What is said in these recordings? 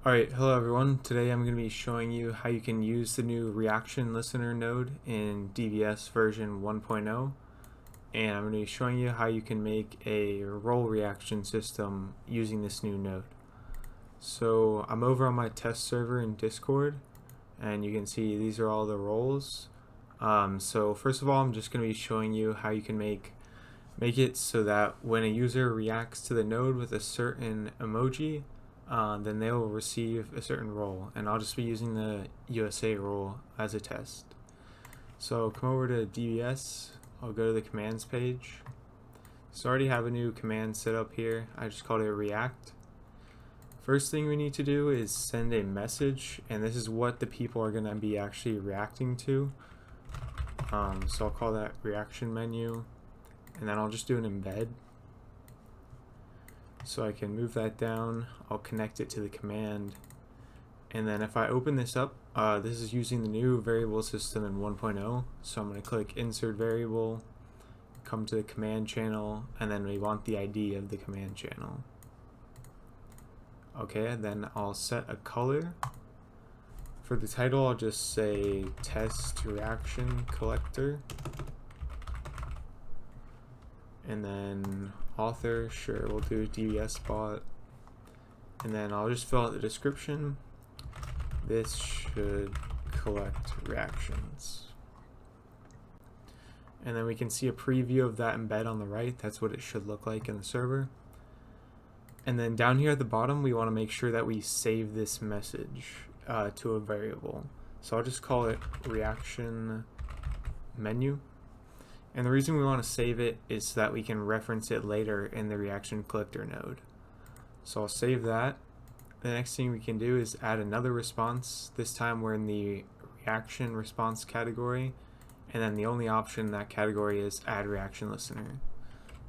Alright, hello everyone. Today I'm going to be showing you how you can use the new reaction listener node in DVS version 1.0, and I'm going to be showing you how you can make a role reaction system using this new node. So I'm over on my test server in Discord, and you can see these are all the roles. So first of all, I'm just going to be showing you how you can make it so that when a user reacts to the node with a certain emoji, then they will receive a certain role, and I'll just be using the USA role as a test. So come over to DVS, I'll go to the commands page. So I already have a new command set up here. I just called it react. First thing we need to do is send a message, and this is what the people are going to be actually reacting to. So I'll call that reaction menu, and then I'll just do an embed. So I can move that down, I'll connect it to the command, and then if I open this up, this is using the new variable system in 1.0, so I'm going to click insert variable, come to the command channel, and then we want the ID of the command channel. Okay, then I'll set a color. For the title, I'll just say test reaction collector. And then author, sure, we'll do DVS bot. And then I'll just fill out the description. This should collect reactions. And then we can see a preview of that embed on the right. That's what it should look like in the server. And then down here at the bottom, we want to make sure that we save this message to a variable. So I'll just call it reaction menu. And the reason we want to save it is so that we can reference it later in the reaction collector node. So I'll save that. The next thing we can do is add another response. This time we're in the reaction response category, and then the only option in that category is add reaction listener.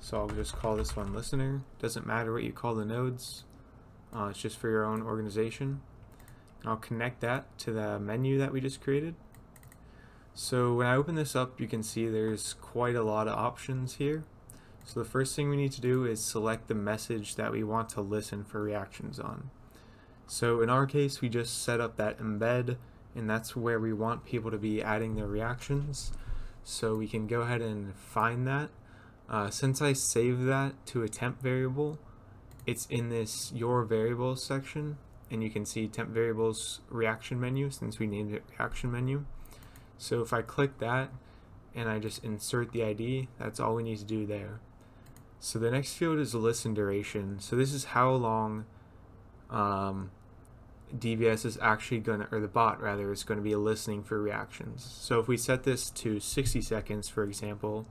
So I'll just call this one listener. Doesn't matter what you call the nodes, it's just for your own organization. And I'll connect that to the menu that we just created. So when I open this up, you can see there's quite a lot of options here. So the first thing we need to do is select the message that we want to listen for reactions on. So in our case, we just set up that embed, and that's where we want people to be adding their reactions. So we can go ahead and find that. Since I saved that to a temp variable, it's in this your variables section, and you can see temp variables reaction menu since we named it reaction menu. So if I click that and I just insert the ID, that's all we need to do there. So the next field is the listen duration. So this is how long DVS is actually going to, or the bot rather, is going to be listening for reactions. So if we set this to 60 seconds, for example,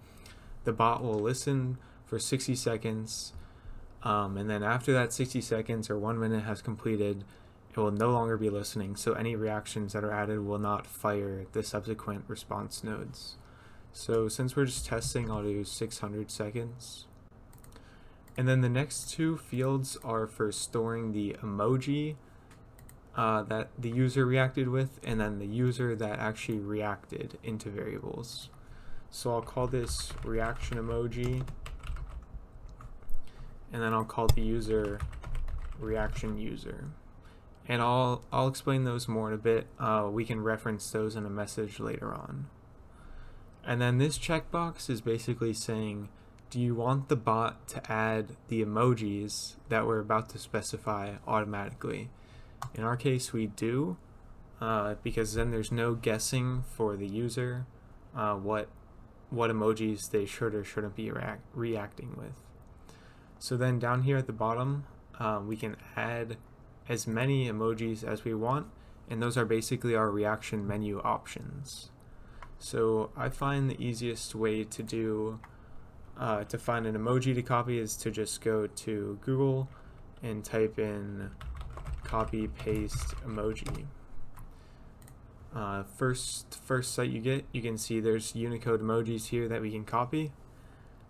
the bot will listen for 60 seconds, and then after that 60 seconds or 1 minute has completed, it will no longer be listening, so any reactions that are added will not fire the subsequent response nodes. So since we're just testing, I'll do 600 seconds. And then the next two fields are for storing the emoji that the user reacted with, and then the user that actually reacted into variables. So I'll call this reaction emoji, and then I'll call the user reaction user. And I'll explain those more in a bit. We can reference those in a message later on. And then this checkbox is basically saying, do you want the bot to add the emojis that we're about to specify automatically? In our case, we do, because then there's no guessing for the user what emojis they should or shouldn't be reacting with. So then down here at the bottom, we can add as many emojis as we want, and those are basically our reaction menu options. So I find the easiest way to do to find an emoji to copy is to just go to Google and type in copy paste emoji. First site you get, you can see there's Unicode emojis here that we can copy.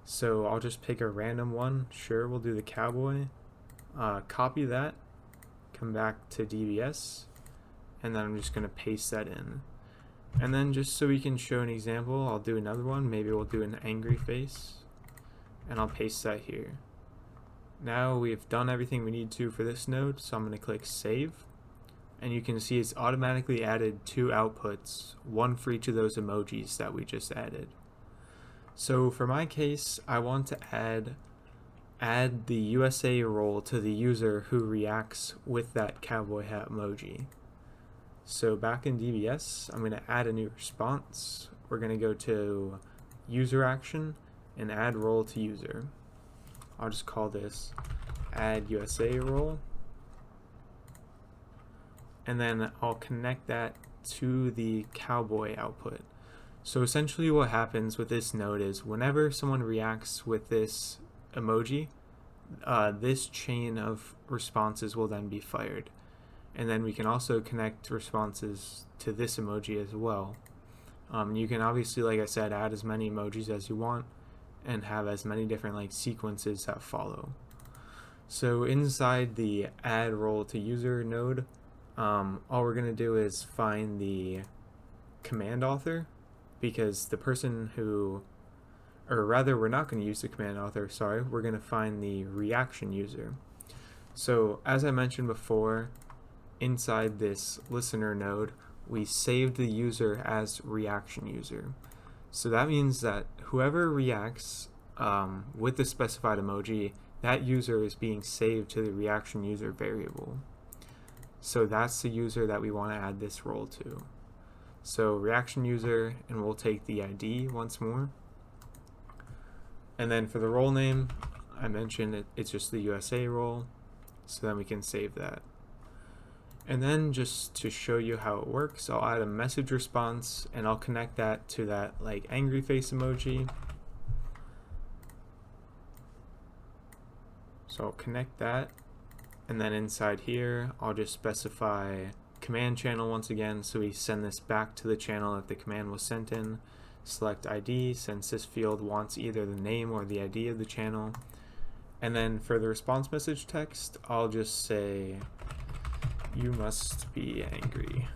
So I'll just pick a random one. Sure, we'll do the cowboy. Copy that, come back to DVS, and then I'm just going to paste that in. And then just so we can show an example, I'll do another one. Maybe we'll do an angry face, and I'll paste that here. Now we've done everything we need to for this node, so I'm going to click save. and you can see it's automatically added 2 outputs, one for each of those emojis that we just added. So for my case, I want to add the USA role to the user who reacts with that cowboy hat emoji. So back in DBS, I'm going to add a new response. We're going to go to user action and add role to user. I'll just call this add USA role. And then I'll connect that to the cowboy output. So essentially what happens with this node is whenever someone reacts with this emoji, this chain of responses will then be fired. And then we can also connect responses to this emoji as well. You can obviously, like I said, add as many emojis as you want and have as many different sequences that follow. So inside the add role to user node, all we're going to do is find the command author, because the person who, or rather we're not going to use the command author, sorry, we're going to find the reaction user. So as I mentioned before, inside this listener node, we saved the user as reaction user. So that means that whoever reacts with the specified emoji, that user is being saved to the reaction user variable. So that's the user that we want to add this role to. So reaction user, and we'll take the ID once more. And then for the role name, I mentioned it's just the USA role, so then we can save that. And then just to show you how it works, I'll add a message response and I'll connect that to that angry face emoji. So I'll connect that, and then inside here I'll just specify command channel once again, so we send this back to the channel that the command was sent in. Select ID, since this field wants either the name or the ID of the channel. And then for the response message text, I'll just say you must be angry.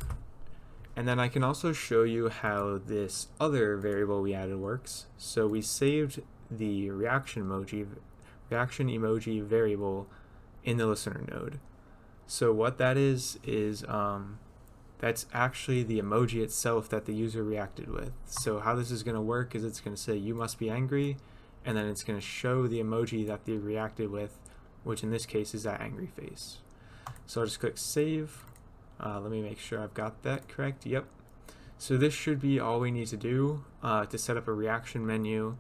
And then I can also show you how this other variable we added works. So we saved the reaction emoji variable in the listener node. So what that is that's actually the emoji itself that the user reacted with. So how this is going to work is it's going to say you must be angry, and then it's going to show the emoji that they reacted with, which in this case is that angry face. So I'll just click save. Let me make sure I've got that correct. Yep. So this should be all we need to do to set up a reaction menu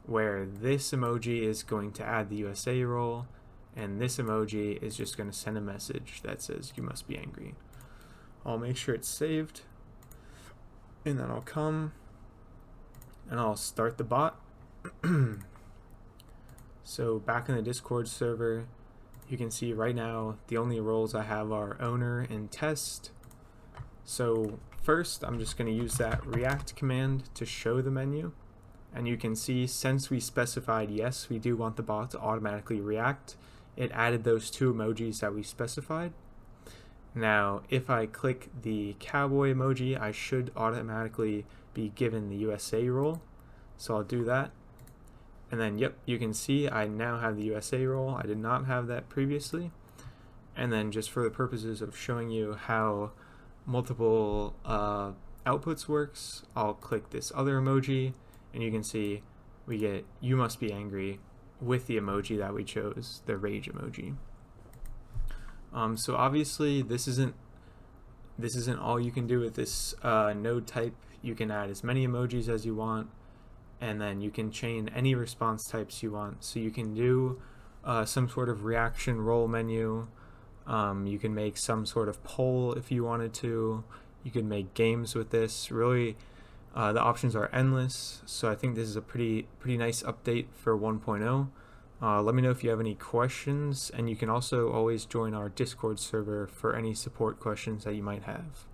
where this emoji is going to add the USA role, and this emoji is just going to send a message that says you must be angry. I'll make sure it's saved, and then I'll come and I'll start the bot. So back in the Discord server, you can see right now the only roles I have are owner and test. So first I'm just going to use that react command to show the menu, and you can see since we specified yes, we do want the bot to automatically react, it added those 2 emojis that we specified. Now if I click the cowboy emoji, I should automatically be given the USA role, so I'll do that. And then yep, you can see I now have the USA role. I did not have that previously. And then just for the purposes of showing you how multiple outputs works, I'll click this other emoji, and you can see we get you must be angry with the emoji that we chose, the rage emoji. So obviously this isn't all you can do with this node type. You can add as many emojis as you want, and then you can chain any response types you want. So you can do some sort of reaction role menu. You can make some sort of poll if you wanted to. You can make games with this. Really, the options are endless. So I think this is a pretty nice update for 1.0. Let me know if you have any questions, and you can also always join our Discord server for any support questions that you might have.